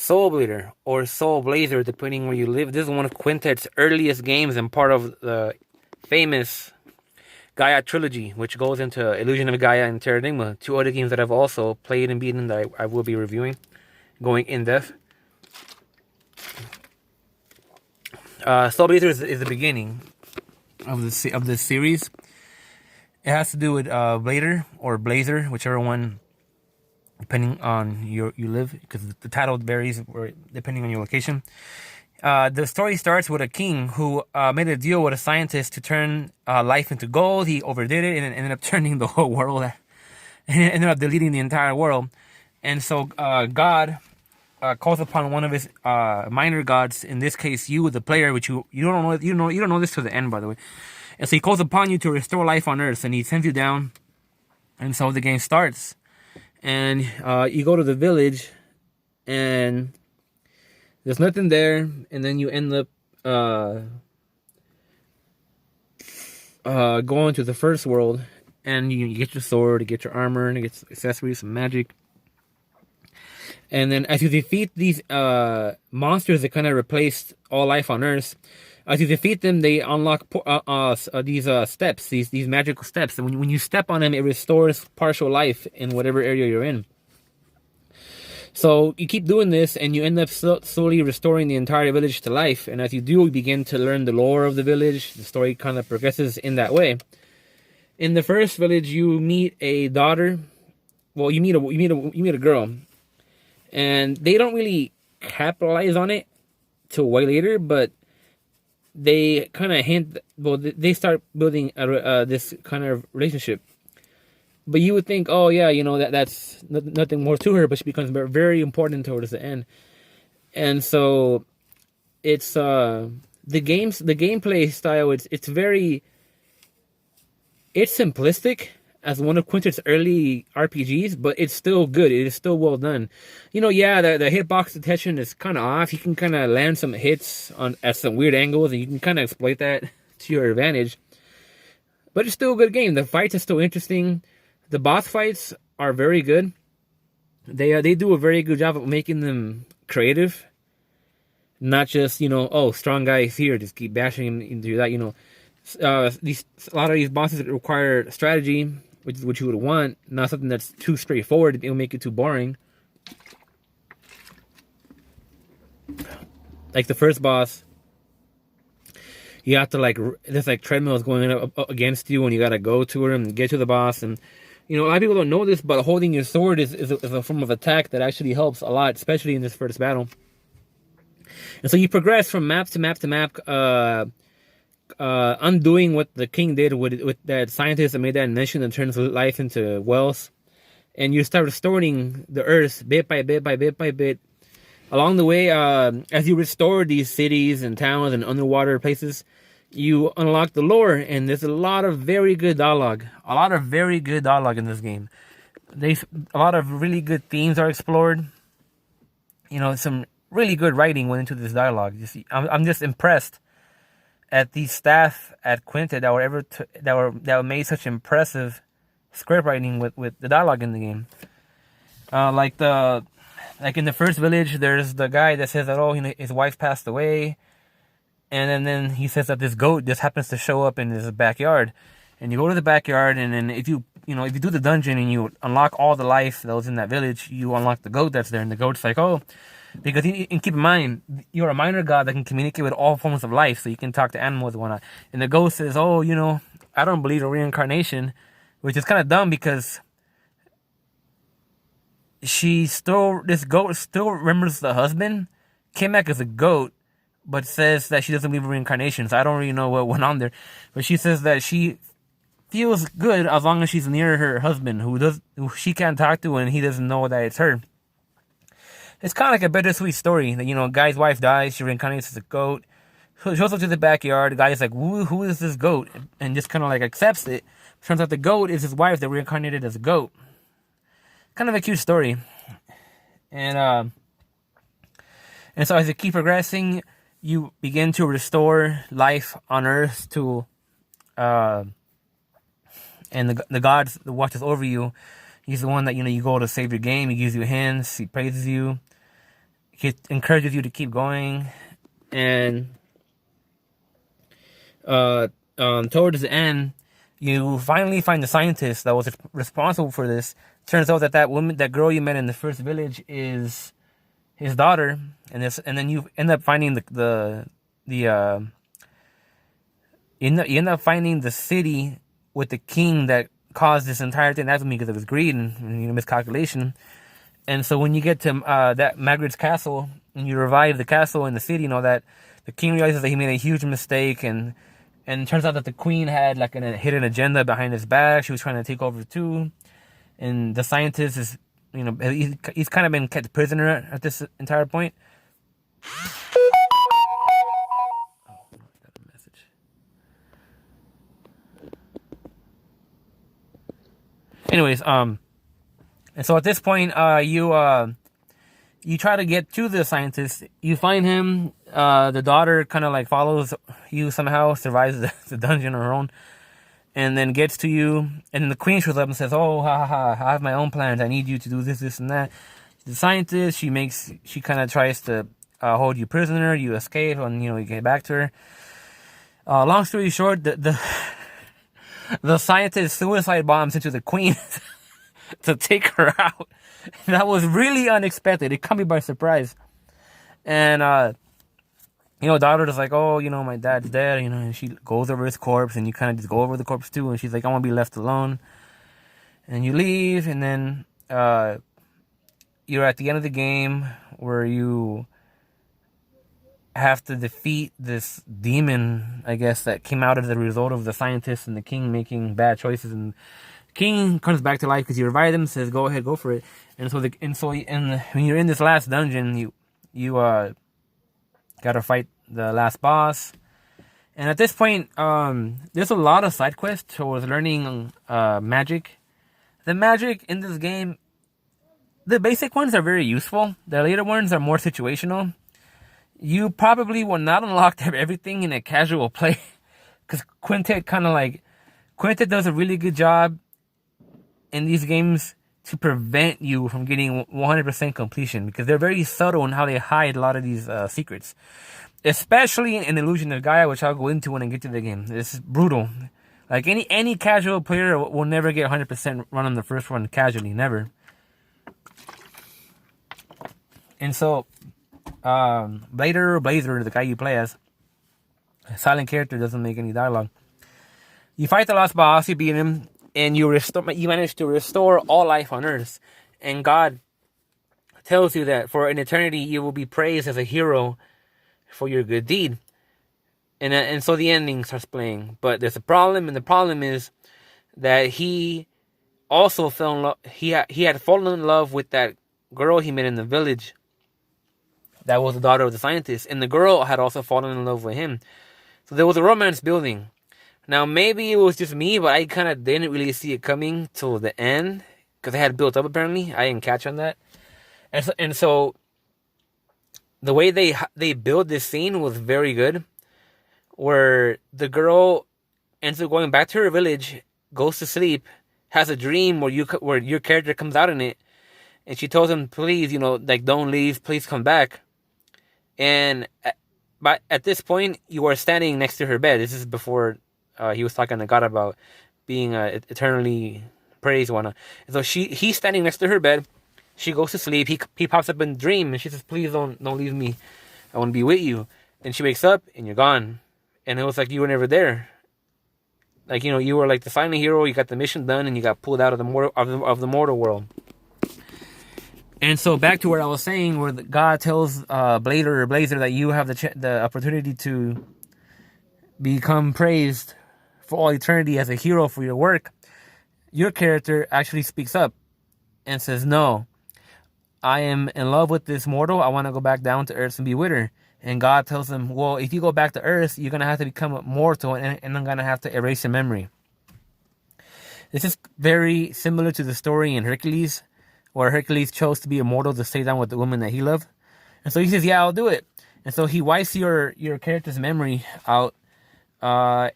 Soul Bleeder or Soul Blazer, depending where you live. This is one of Quintet's earliest games and part of the famous Gaia trilogy, which goes into Illusion of Gaia and Terra Enigma, two other games that I've also played and beaten that I will be reviewing, going in depth. Soul Blazer is the beginning of this series. It has to do with Blader or Blazer, whichever one, depending on you live, because the title varies depending on your location. The story starts with a king who made a deal with a scientist to turn life into gold. He overdid it and ended up turning the whole world, and ended up deleting the entire world. And so God calls upon one of his minor gods, in this case you, the player, which you don't know this to the end, by the way. And so he calls upon you to restore life on Earth, and he sends you down. And so the game starts, and you go to the village, and there's nothing there, and then you end up going to the first world, and you get your sword, you get your armor, and you get accessories, some magic. And then as you defeat these monsters that kind of replaced all life on Earth, as you defeat them, they unlock these steps, these magical steps. And when you step on them, it restores partial life in whatever area you're in. So you keep doing this, and you end up slowly restoring the entire village to life. And as you do, you begin to learn the lore of the village. The story kind of progresses in that way. In the first village, you meet a daughter. Well, you meet a girl, and they don't really capitalize on it till way later, but they kind of hint. Well, they start building this kind of relationship. But you would think, oh yeah, that's nothing more to her, but she becomes very important towards the end. And so it's the gameplay style. It's simplistic as one of Quintet's early RPGs, but it's still good. It is still well done. The hitbox detection is kind of off. You can kind of land some hits at some weird angles, and you can kind of exploit that to your advantage. But it's still a good game. The fights are still interesting. The boss fights are very good. They do a very good job of making them creative. Not just, strong guy is here, just keep bashing him into that, a lot of these bosses require strategy, which you would want, not something that's too straightforward. It'll make it too boring. Like the first boss, you have to there's treadmills going up against you, and you gotta go to him and get to the boss. And a lot of people don't know this, but holding your sword is a form of attack that actually helps a lot, especially in this first battle. And so you progress from map to map to map, undoing what the king did with that scientist that made that invention that turns life into wealth. And you start restoring the Earth bit by bit by bit by bit. Along the way, as you restore these cities and towns and underwater places, you unlock the lore, and there's a lot of very good dialogue. A lot of very good dialogue in this game. A lot of really good themes are explored. Some really good writing went into this dialogue. I'm just impressed at the staff at Quintet that made such impressive script writing with the dialogue in the game. Like in the first village, there's the guy that says that his wife passed away. And then he says that this goat just happens to show up in his backyard, and you go to the backyard, and then if you do the dungeon and you unlock all the life that was in that village, you unlock the goat that's there, and the goat's like, because and keep in mind, you're a minor god that can communicate with all forms of life, so you can talk to animals and whatnot. And the goat says, I don't believe in reincarnation, which is kind of dumb because this goat still remembers the husband, came back as a goat, but says that she doesn't believe in reincarnation. So I don't really know what went on there. But she says that she feels good as long as she's near her husband, who she can't talk to, and he doesn't know that it's her. It's kind of like a bittersweet story. That, guy's wife dies, she reincarnates as a goat. She goes up to the backyard. The guy's like, who is this goat? And just kind of accepts it. Turns out the goat is his wife that reincarnated as a goat. Kind of a cute story. And so as you keep progressing, you begin to restore life on Earth to, and the God that watches over you, he's the one that, you go to save your game. He gives you hints. He praises you. he encourages you to keep going, and towards the end, you finally find the scientist that was responsible for this. Turns out that girl you met in the first village is his daughter, and then you end up finding you end up finding the city with the king that caused this entire thing to happen because of his greed and miscalculation. And so when you get to that Margaret's castle and you revive the castle and the city and all that, the king realizes that he made a huge mistake, and it turns out that the queen had like a hidden agenda behind his back. She was trying to take over too, and the scientist is, he's kind of been kept prisoner at this entire point. Anyways, and so at this point, you try to get to the scientist. You find him. The daughter kind of like follows you somehow, survives the dungeon on her own, and then gets to you. And then the queen shows up and says, "Oh, I have my own plans. I need you to do this, this, and that." The scientist, she kind of tries to hold you prisoner. You escape, and you get back to her. Long story short, the scientist suicide bombs into the queen to take her out. That was really unexpected. It caught me by surprise. And, daughter's like, "Oh, my dad's dead," and she goes over his corpse, and you kind of just go over the corpse too, and she's like, "I want to be left alone." And you leave, and then, you're at the end of the game where you have to defeat this demon, I guess, that came out as a result of the scientist and the king making bad choices. And king comes back to life because you revive him, says, "Go ahead, go for it." And so when you're in this last dungeon, you gotta fight the last boss. And at this point, there's a lot of side quests towards learning magic. The magic in this game, the basic ones are very useful. The later ones are more situational. You probably will not unlock everything in a casual play, because Quintet does a really good job in these games to prevent you from getting 100% completion, because they're very subtle in how they hide a lot of these secrets, especially in Illusion of Gaia, which I'll go into when I get to the game. This is brutal. Like any casual player will never get 100% run on the first one casually, never. And so Blazer, the guy you play as, a silent character, doesn't make any dialogue. You fight the last boss, you beat him, and you manage to restore all life on Earth. And God tells you that for an eternity you will be praised as a hero for your good deed. And so the ending starts playing. But there's a problem, and the problem is that he also fell in love. He had fallen in love with that girl he met in the village. That was the daughter of the scientist, and the girl had also fallen in love with him. So there was a romance building. Now, maybe it was just me, but I kind of didn't really see it coming till the end, because it had built up, apparently. I didn't catch on that. And so the way they built this scene was very good, where the girl ends up going back to her village, goes to sleep, has a dream where your character comes out in it, and she tells him, "Please, don't leave, please come back." And but at this point, you are standing next to her bed. This is before he was talking to God about being eternally praised, whatnot. And so he's standing next to her bed. She goes to sleep. He pops up in a dream, and she says, "Please don't leave me. I want to be with you." Then she wakes up, and you're gone. And it was like you were never there. Like, you were like the silent hero. You got the mission done, and you got pulled out of the mortal world. And so back to where I was saying, where God tells Blazer that you have the opportunity to become praised for all eternity as a hero for your work. Your character actually speaks up and says, "No, I am in love with this mortal. I want to go back down to Earth and be with her." And God tells him, "Well, if you go back to Earth, you're going to have to become mortal, and I'm going to have to erase your memory." This is very similar to the story in Hercules, where Hercules chose to be immortal to stay down with the woman that he loved. And so he says, "Yeah, I'll do it." And so he wipes your character's memory out.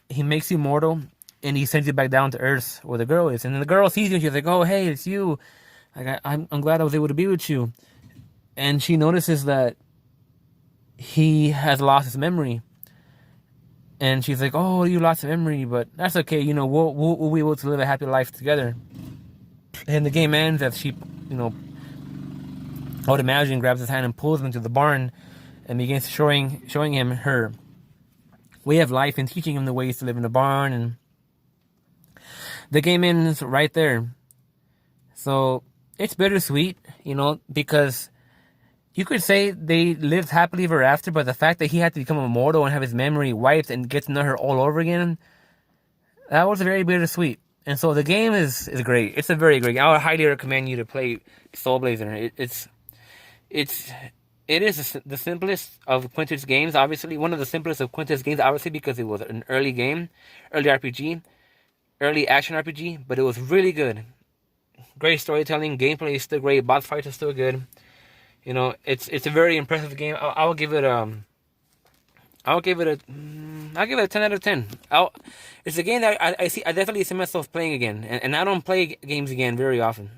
He makes you mortal, and he sends you back down to Earth where the girl is. And then the girl sees you, and she's like, "Oh, hey, it's you. I'm glad I was able to be with you." and she notices that he has lost his memory. And she's like, "Oh, you lost your memory, but that's okay. You know, we'll be able to live a happy life together." And the game ends as she, you know, I would imagine, grabs his hand and pulls him into the barn, and begins showing him her way of life and teaching him the ways to live in the barn. And the game ends right there. So it's bittersweet, you know, because you could say they lived happily ever after, but the fact that he had to become immortal and have his memory wiped and get to know her all over again, that was very bittersweet. And so the game is great. It's a very great game. I would highly recommend you to play Soul Blazer. It is the simplest of Quintet's games, obviously. One of the simplest of Quintet's games, obviously, because it was an early game, early RPG, early action RPG, but it was really good. Great storytelling, gameplay is still great, boss fights are still good. You know, it's a very impressive game. I'll give it I'll give it a 10 out of 10. It's a game that I definitely see myself playing again, and I don't play games again very often.